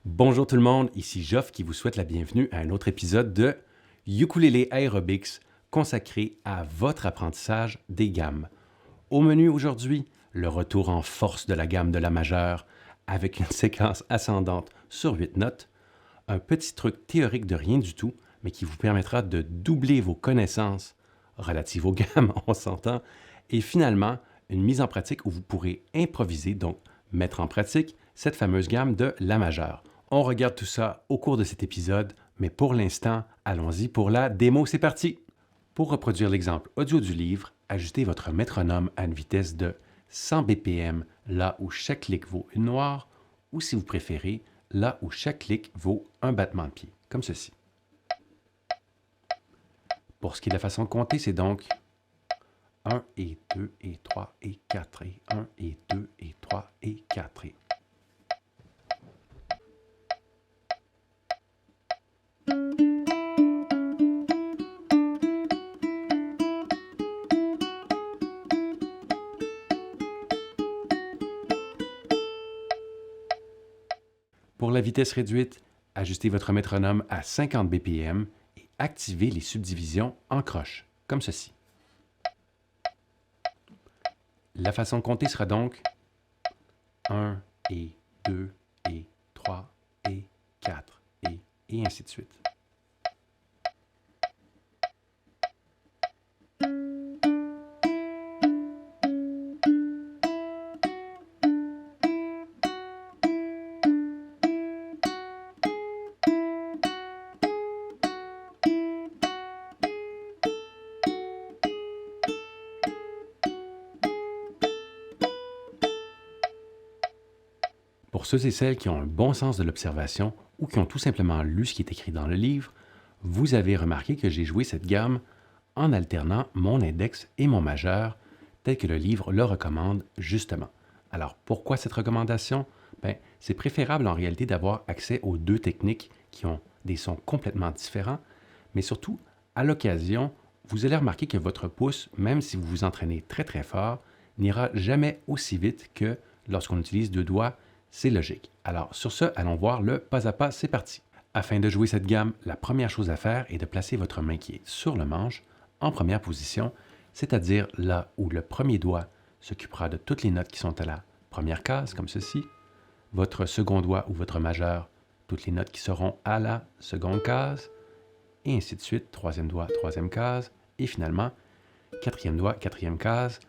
Bonjour tout le monde, ici Geoff qui vous souhaite la bienvenue à un autre épisode de Ukulele Aerobics consacré à votre apprentissage des gammes. Au menu aujourd'hui, le retour en force de la gamme de la majeure avec une séquence ascendante sur 8 notes, un petit truc théorique de rien du tout, mais qui vous permettra de doubler vos connaissances relatives aux gammes, on s'entend, et finalement une mise en pratique où vous pourrez improviser, donc mettre en pratique cette fameuse gamme de la majeure. On regarde tout ça au cours de cet épisode, mais pour l'instant, allons-y pour la démo, c'est parti! Pour reproduire l'exemple audio du livre, ajustez votre métronome à une vitesse de 100 BPM, là où chaque clic vaut une noire, ou si vous préférez, là où chaque clic vaut un battement de pied, comme ceci. Pour ce qui est de la façon de compter, c'est donc 1 et 2 et 3 et 4 et 1 et 2 et 3 et 4 et... Pour la vitesse réduite, ajustez votre métronome à 50 BPM et activez les subdivisions en croche, comme ceci. La façon de compter sera donc 1 et 2 et 3 et 4 et ainsi de suite. Pour ceux et celles qui ont un bon sens de l'observation ou qui ont tout simplement lu ce qui est écrit dans le livre, vous avez remarqué que j'ai joué cette gamme en alternant mon index et mon majeur, tel que le livre le recommande justement. Alors, pourquoi cette recommandation? C'est préférable en réalité d'avoir accès aux deux techniques qui ont des sons complètement différents, mais surtout, à l'occasion, vous allez remarquer que votre pouce, même si vous vous entraînez très très fort, n'ira jamais aussi vite que lorsqu'on utilise deux doigts. C'est logique. Alors, sur ce, allons voir le pas à pas, c'est parti. Afin de jouer cette gamme, la première chose à faire est de placer votre main qui est sur le manche en première position, c'est-à-dire là où le premier doigt s'occupera de toutes les notes qui sont à la première case, comme ceci, votre second doigt ou votre majeur, toutes les notes qui seront à la seconde case, et ainsi de suite, troisième doigt, troisième case, et finalement, quatrième doigt, quatrième case.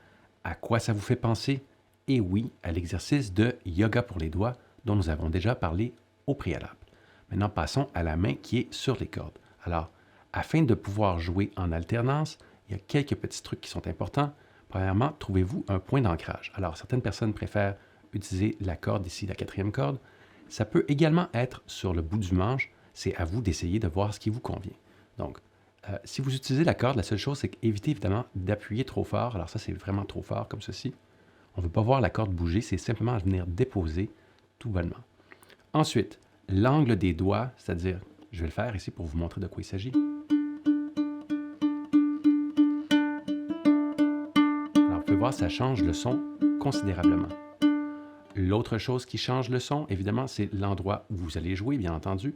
À quoi ça vous fait penser? Et oui, à l'exercice de yoga pour les doigts dont nous avons déjà parlé au préalable. Maintenant, passons à la main qui est sur les cordes. Alors, afin de pouvoir jouer en alternance, il y a quelques petits trucs qui sont importants. Premièrement, trouvez-vous un point d'ancrage. Alors, certaines personnes préfèrent utiliser la corde ici, la quatrième corde. Ça peut également être sur le bout du manche. C'est à vous d'essayer de voir ce qui vous convient. Donc, si vous utilisez la corde, la seule chose, c'est qu'évitez évidemment d'appuyer trop fort. Alors ça, c'est vraiment trop fort, comme ceci. On ne veut pas voir la corde bouger, c'est simplement venir déposer tout bonnement. Ensuite, l'angle des doigts, c'est-à-dire, je vais le faire ici pour vous montrer de quoi il s'agit. Alors, vous pouvez voir, ça change le son considérablement. L'autre chose qui change le son, évidemment, c'est l'endroit où vous allez jouer, bien entendu,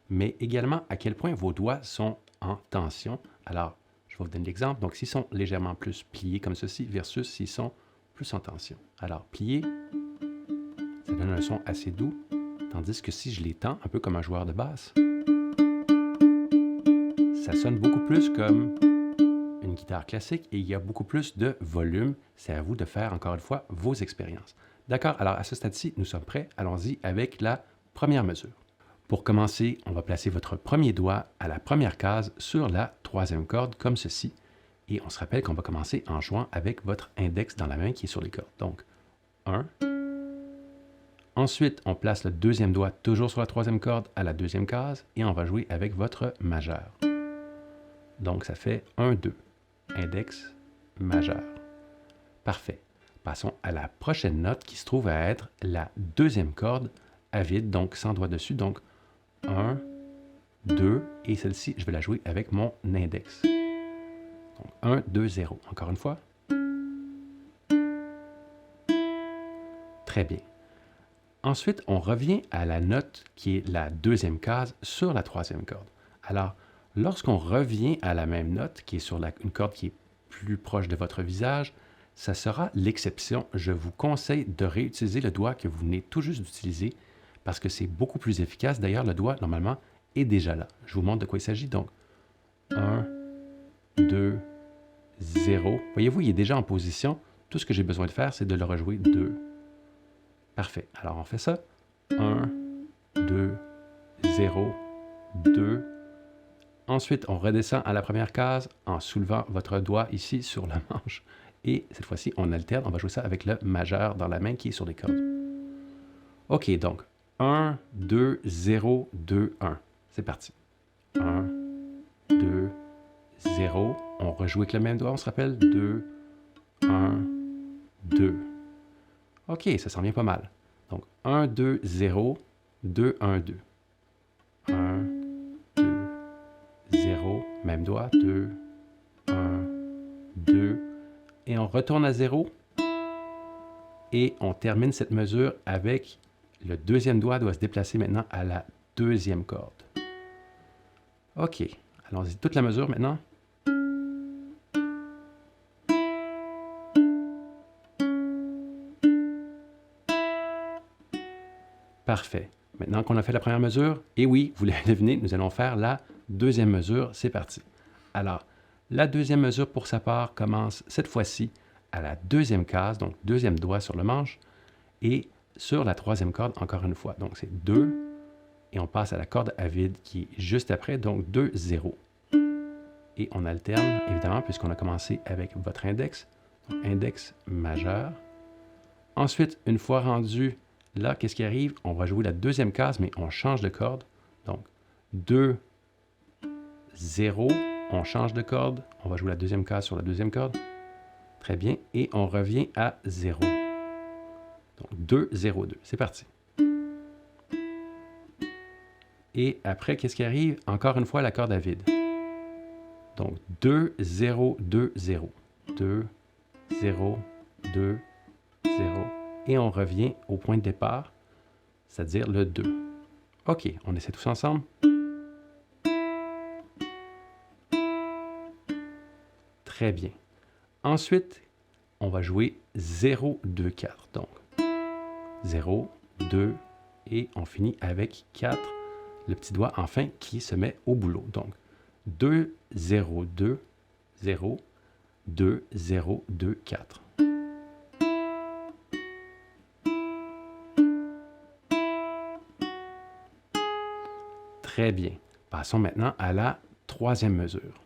mais également à quel point vos doigts sont en tension. Alors, je vais vous donner l'exemple. Donc, s'ils sont légèrement plus pliés comme ceci versus s'ils sont plus en tension. Alors, plié, ça donne un son assez doux, tandis que si je les tends, un peu comme un joueur de basse, ça sonne beaucoup plus comme une guitare classique et il y a beaucoup plus de volume. C'est à vous de faire, encore une fois, vos expériences. D'accord? Alors, à ce stade-ci, nous sommes prêts. Allons-y avec la première mesure. Pour commencer, on va placer votre premier doigt à la première case sur la troisième corde, comme ceci. Et on se rappelle qu'on va commencer en jouant avec votre index dans la main qui est sur les cordes. Donc, 1. Ensuite, on place le deuxième doigt toujours sur la troisième corde à la deuxième case et on va jouer avec votre majeur. Donc, ça fait 1, 2. Index, majeur. Parfait. Passons à la prochaine note qui se trouve à être la deuxième corde à vide, donc sans doigt dessus. Donc, 1, 2, et celle-ci, je vais la jouer avec mon index. Donc, 1, 2, 0. Encore une fois. Très bien. Ensuite, on revient à la note qui est la deuxième case sur la troisième corde. Alors, lorsqu'on revient à la même note, qui est sur une corde qui est plus proche de votre visage, ça sera l'exception. Je vous conseille de réutiliser le doigt que vous venez tout juste d'utiliser parce que c'est beaucoup plus efficace. D'ailleurs, le doigt, normalement, est déjà là. Je vous montre de quoi il s'agit. Donc, 1, 2, 0. Voyez-vous, il est déjà en position. Tout ce que j'ai besoin de faire, c'est de le rejouer 2. Parfait. Alors, on fait ça. 1, 2, 0, 2. Ensuite, on redescend à la première case en soulevant votre doigt ici sur la manche. Et cette fois-ci, on alterne. On va jouer ça avec le majeur dans la main qui est sur les cordes. OK, donc 1, 2, 0, 2, 1. C'est parti. 1, 2, 0. On rejoue avec le même doigt, on se rappelle. 2, 1, 2. OK, ça s'en vient pas mal. Donc 1, 2, 0, 2, 1, 2. 1, 2, 0. Même doigt. 2, 1, 2. Et on retourne à 0. Et on termine cette mesure avec le deuxième doigt doit se déplacer maintenant à la deuxième corde. OK. Allons-y. Toute la mesure maintenant. Parfait. Maintenant qu'on a fait la première mesure, et oui, vous l'avez deviné, nous allons faire la deuxième mesure. C'est parti. Alors, la deuxième mesure pour sa part commence cette fois-ci à la deuxième case, donc deuxième doigt sur le manche, et sur la troisième corde encore une fois. Donc c'est 2, et on passe à la corde à vide qui est juste après, donc 2, 0. Et on alterne, évidemment, puisqu'on a commencé avec votre index, donc index majeur. Ensuite, une fois rendu là, qu'est-ce qui arrive? On va jouer la deuxième case, mais on change de corde. Donc 2, 0, on change de corde. On va jouer la deuxième case sur la deuxième corde. Très bien. Et on revient à 0. Donc 2, 0, 2. C'est parti. Et après, qu'est-ce qui arrive? Encore une fois, la corde à vide. Donc 2, 0, 2, 0. 2, 0, 2, 0. Et on revient au point de départ, c'est-à-dire le 2. OK, on essaie tous ensemble. Très bien. Ensuite, on va jouer 0, 2, 4. Donc, 0, 2, et on finit avec 4. Le petit doigt, enfin, qui se met au boulot. Donc, 2, 0, 2, 0, 2, 0, 2, 4. Très bien. Passons maintenant à la troisième mesure.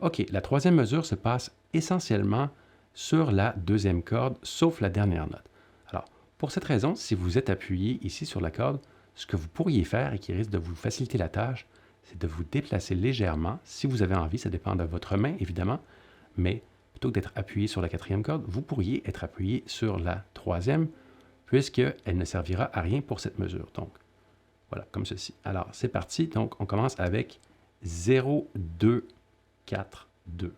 OK, la troisième mesure se passe essentiellement sur la deuxième corde, sauf la dernière note. Alors, pour cette raison, si vous êtes appuyé ici sur la corde, ce que vous pourriez faire et qui risque de vous faciliter la tâche, c'est de vous déplacer légèrement. Si vous avez envie, ça dépend de votre main, évidemment, mais plutôt que d'être appuyé sur la quatrième corde, vous pourriez être appuyé sur la troisième, puisqu'elle ne servira à rien pour cette mesure. Donc, voilà, comme ceci. Alors, c'est parti. Donc, on commence avec 0, 2, 4, 2.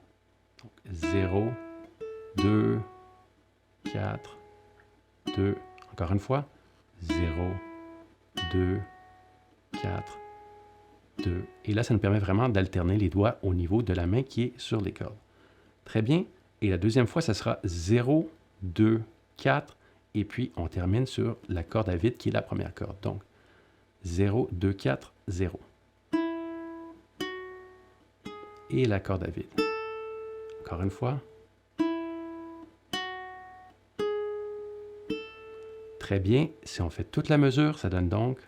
Donc, 0, 2, 4, 2. Encore une fois. 0, 2, 4, 2. Et là, ça nous permet vraiment d'alterner les doigts au niveau de la main qui est sur les cordes. Très bien. Et la deuxième fois, ça sera 0, 2, 4. Et puis, on termine sur la corde à vide qui est la première corde. Donc, 0, 2, 4, 0. Et la corde à vide. Encore une fois. Très bien. Si on fait toute la mesure, ça donne donc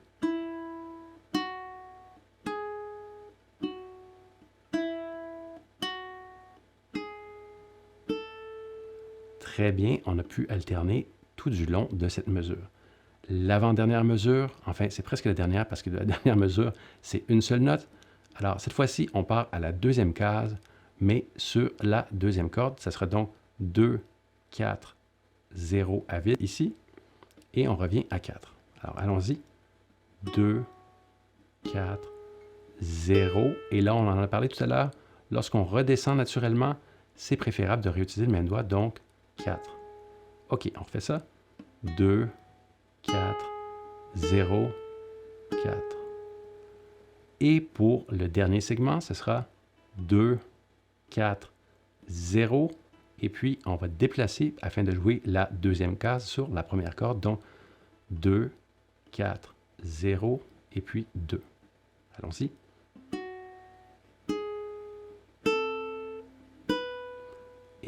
très bien. On a pu alterner tout du long de cette mesure. L'avant-dernière mesure, enfin, c'est presque la dernière parce que la dernière mesure, c'est une seule note. Alors, cette fois-ci, on part à la deuxième case, mais sur la deuxième corde. Ça sera donc 2, 4, 0 à vide ici. Et on revient à 4. Alors, allons-y. 2, 4, 0. Et là, on en a parlé tout à l'heure. Lorsqu'on redescend naturellement, c'est préférable de réutiliser le même doigt, donc 4. OK, on refait ça. 2, 4, 0, 4. Et pour le dernier segment, ce sera 2, 4, 0. Et puis, on va déplacer afin de jouer la deuxième case sur la première corde. Donc, 2, 4, 0 et puis 2. Allons-y.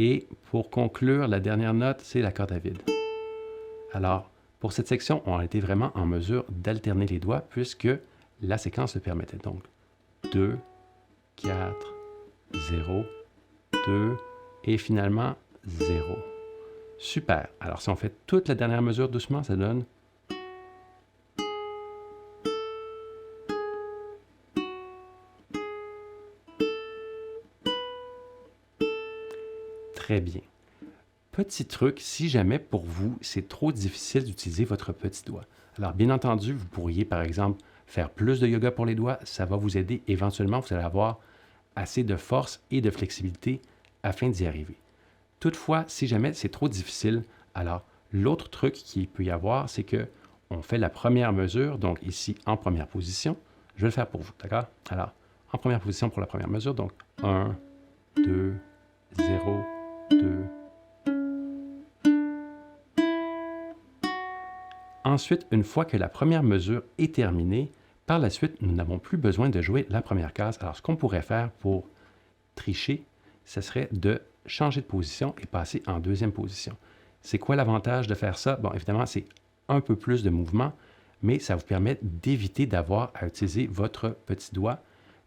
Et pour conclure, la dernière note, c'est la corde à vide. Alors, pour cette section, on a été vraiment en mesure d'alterner les doigts puisque la séquence le permettait. Donc, 2, 4, 0, 2 et finalement 0. Super. Alors, si on fait toute la dernière mesure doucement, ça donne... Très bien. Petit truc, si jamais pour vous, c'est trop difficile d'utiliser votre petit doigt. Alors, bien entendu, vous pourriez, par exemple, faire plus de yoga pour les doigts. Ça va vous aider. Éventuellement, vous allez avoir assez de force et de flexibilité afin d'y arriver. Toutefois, si jamais c'est trop difficile, alors l'autre truc qu'il peut y avoir, c'est que on fait la première mesure, donc ici en première position. Je vais le faire pour vous, d'accord? Alors, en première position pour la première mesure, donc 1, 2, 0, 2. Ensuite, une fois que la première mesure est terminée, par la suite, nous n'avons plus besoin de jouer la première case. Alors, ce qu'on pourrait faire pour tricher, ce serait de changer de position et passer en deuxième position. C'est quoi l'avantage de faire ça? Bon, évidemment, c'est un peu plus de mouvement, mais ça vous permet d'éviter d'avoir à utiliser votre petit doigt,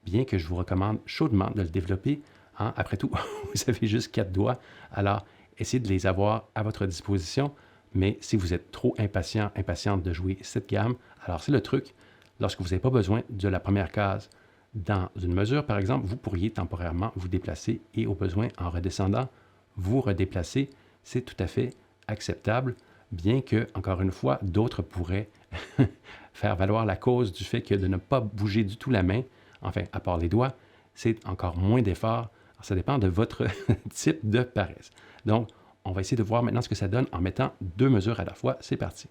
bien que je vous recommande chaudement de le développer. Hein? Après tout, vous avez juste 4 doigts, alors essayez de les avoir à votre disposition, mais si vous êtes trop impatiente de jouer cette gamme, alors c'est le truc, lorsque vous n'avez pas besoin de la première case dans une mesure, par exemple, vous pourriez temporairement vous déplacer et au besoin, en redescendant, vous redéplacer. C'est tout à fait acceptable, bien que, encore une fois, d'autres pourraient faire valoir la cause du fait que de ne pas bouger du tout la main, enfin, à part les doigts, c'est encore moins d'effort. Ça dépend de votre type de paresse. Donc, on va essayer de voir maintenant ce que ça donne en mettant 2 mesures à la fois. C'est parti.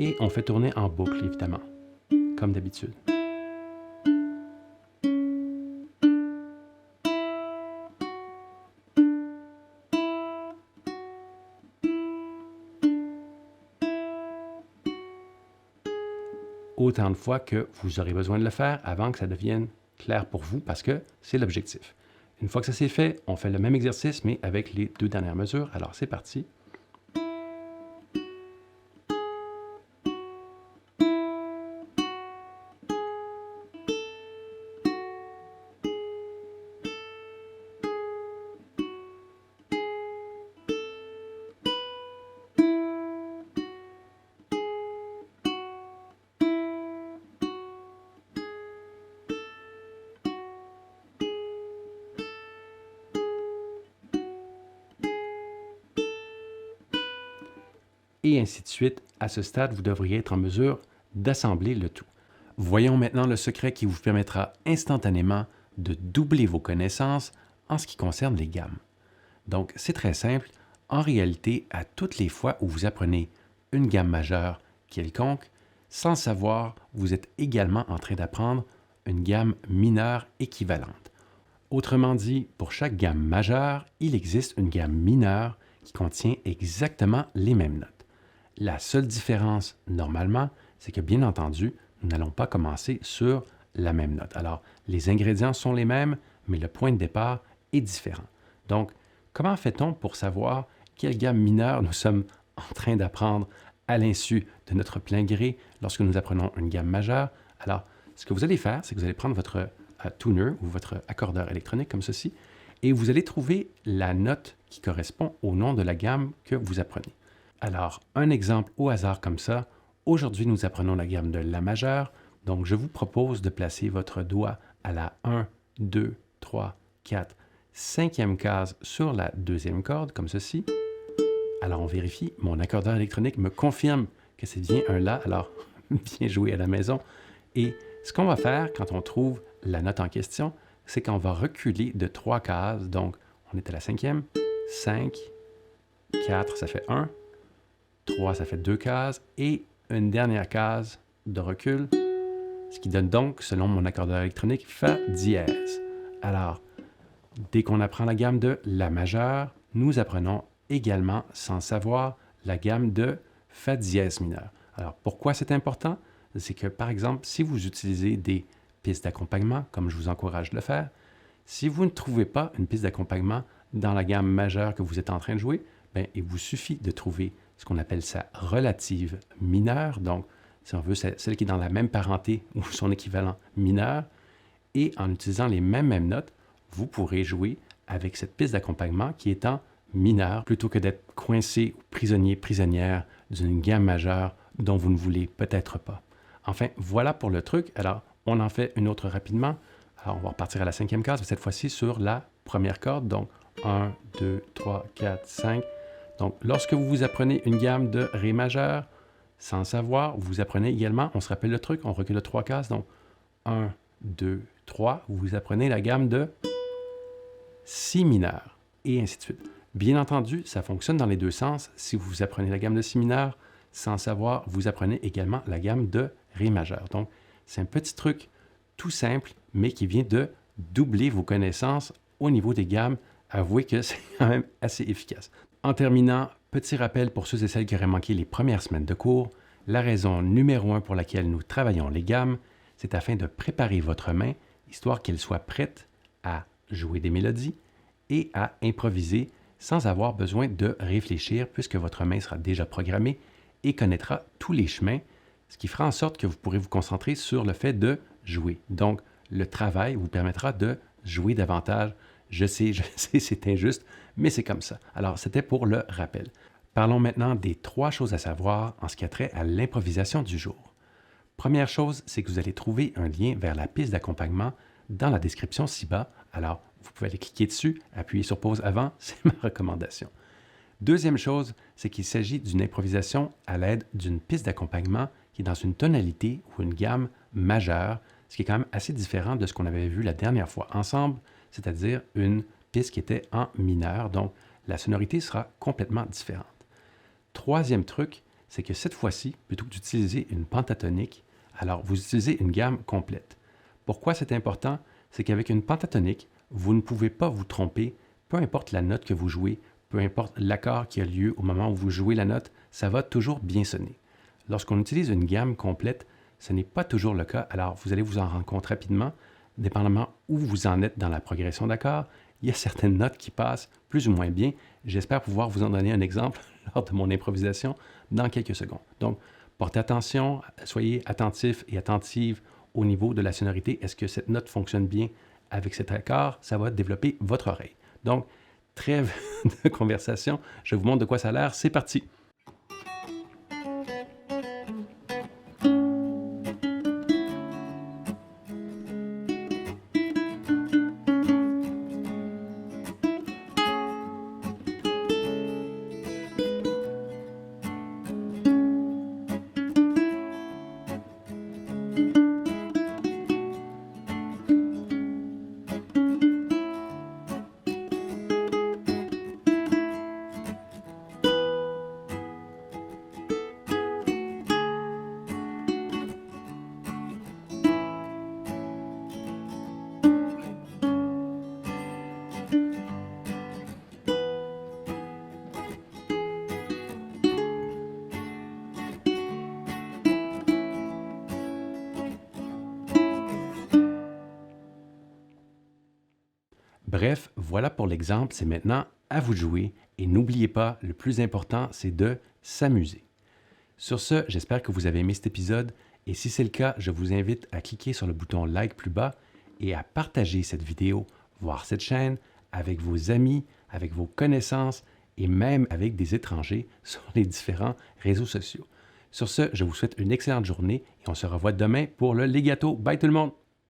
Et on fait tourner en boucle, évidemment, comme d'habitude. Autant de fois que vous aurez besoin de le faire avant que ça devienne clair pour vous, parce que c'est l'objectif. Une fois que ça c'est fait, on fait le même exercice, mais avec les 2 dernières mesures. Alors, c'est parti. Et ainsi de suite. À ce stade, vous devriez être en mesure d'assembler le tout. Voyons maintenant le secret qui vous permettra instantanément de doubler vos connaissances en ce qui concerne les gammes. Donc, c'est très simple. En réalité, à toutes les fois où vous apprenez une gamme majeure quelconque, sans le savoir, vous êtes également en train d'apprendre une gamme mineure équivalente. Autrement dit, pour chaque gamme majeure, il existe une gamme mineure qui contient exactement les mêmes notes. La seule différence, normalement, c'est que, bien entendu, nous n'allons pas commencer sur la même note. Alors, les ingrédients sont les mêmes, mais le point de départ est différent. Donc, comment fait-on pour savoir quelle gamme mineure nous sommes en train d'apprendre à l'insu de notre plein gré lorsque nous apprenons une gamme majeure? Alors, ce que vous allez faire, c'est que vous allez prendre votre tuner ou votre accordeur électronique comme ceci, et vous allez trouver la note qui correspond au nom de la gamme que vous apprenez. Alors, un exemple au hasard comme ça. Aujourd'hui, nous apprenons la gamme de La majeure. Donc, je vous propose de placer votre doigt à la 1, 2, 3, 4, 5e case sur la 2e corde, comme ceci. Alors, on vérifie. Mon accordeur électronique me confirme que c'est bien un La, alors bien joué à la maison. Et ce qu'on va faire quand on trouve la note en question, c'est qu'on va reculer de 3 cases. Donc, on est à la 5e, 5, 4, ça fait 1, 3, ça fait 2 cases, et une dernière case de recul, ce qui donne donc, selon mon accordeur électronique, Fa dièse. Alors, dès qu'on apprend la gamme de La majeur, nous apprenons également, sans savoir, la gamme de Fa dièse mineur. Alors, pourquoi c'est important? C'est que, par exemple, si vous utilisez des pistes d'accompagnement, comme je vous encourage de le faire, si vous ne trouvez pas une piste d'accompagnement dans la gamme majeure que vous êtes en train de jouer, bien, il vous suffit de trouver ce qu'on appelle sa relative mineure, donc, si on veut, celle qui est dans la même parenté ou son équivalent mineur, et en utilisant les mêmes notes, vous pourrez jouer avec cette piste d'accompagnement qui est en mineur, plutôt que d'être coincé ou prisonnier, prisonnière d'une gamme majeure dont vous ne voulez peut-être pas. Enfin, voilà pour le truc. Alors, on en fait une autre rapidement. Alors, on va repartir à la 5e case, mais cette fois-ci sur la première corde. Donc, 1, 2, 3, 4, 5. Donc, lorsque vous apprenez une gamme de Ré majeur, sans savoir, vous apprenez également, on se rappelle le truc, on recule de 3 cases. Donc, 1, 2, 3. Vous apprenez la gamme de Si mineur, et ainsi de suite. Bien entendu, ça fonctionne dans les deux sens. Si vous apprenez la gamme de Si mineur, sans savoir, vous apprenez également la gamme de Ré majeur. Donc, c'est un petit truc tout simple, mais qui vient de doubler vos connaissances au niveau des gammes. Avouez que c'est quand même assez efficace. En terminant, petit rappel pour ceux et celles qui auraient manqué les premières semaines de cours, la raison numéro 1 pour laquelle nous travaillons les gammes, c'est afin de préparer votre main, histoire qu'elle soit prête à jouer des mélodies et à improviser sans avoir besoin de réfléchir, puisque votre main sera déjà programmée et connaîtra tous les chemins, ce qui fera en sorte que vous pourrez vous concentrer sur le fait de jouer. Donc, le travail vous permettra de jouer davantage. Je sais, c'est injuste, mais c'est comme ça. Alors, c'était pour le rappel. Parlons maintenant des 3 choses à savoir en ce qui a trait à l'improvisation du jour. Première chose, c'est que vous allez trouver un lien vers la piste d'accompagnement dans la description ci-bas. Alors, vous pouvez aller cliquer dessus, appuyer sur pause avant, c'est ma recommandation. Deuxième chose, c'est qu'il s'agit d'une improvisation à l'aide d'une piste d'accompagnement qui est dans une tonalité ou une gamme majeure, ce qui est quand même assez différent de ce qu'on avait vu la dernière fois ensemble, c'est-à-dire une piste qui était en mineur, donc la sonorité sera complètement différente. Troisième truc, c'est que cette fois-ci, plutôt que d'utiliser une pentatonique, alors vous utilisez une gamme complète. Pourquoi c'est important? C'est qu'avec une pentatonique, vous ne pouvez pas vous tromper, peu importe la note que vous jouez, peu importe l'accord qui a lieu au moment où vous jouez la note, ça va toujours bien sonner. Lorsqu'on utilise une gamme complète, ce n'est pas toujours le cas, alors vous allez vous en rendre compte rapidement, dépendamment où vous en êtes dans la progression d'accords. Il y a certaines notes qui passent plus ou moins bien. J'espère pouvoir vous en donner un exemple lors de mon improvisation dans quelques secondes. Donc, portez attention, soyez attentifs et attentives au niveau de la sonorité. Est-ce que cette note fonctionne bien avec cet accord? Ça va développer votre oreille. Donc, trêve de conversation. Je vous montre de quoi ça a l'air. C'est parti! Bref, voilà pour l'exemple, c'est maintenant à vous de jouer et n'oubliez pas, le plus important, c'est de s'amuser. Sur ce, j'espère que vous avez aimé cet épisode et si c'est le cas, je vous invite à cliquer sur le bouton like plus bas et à partager cette vidéo, voire cette chaîne avec vos amis, avec vos connaissances et même avec des étrangers sur les différents réseaux sociaux. Sur ce, je vous souhaite une excellente journée et on se revoit demain pour le legato. Bye tout le monde!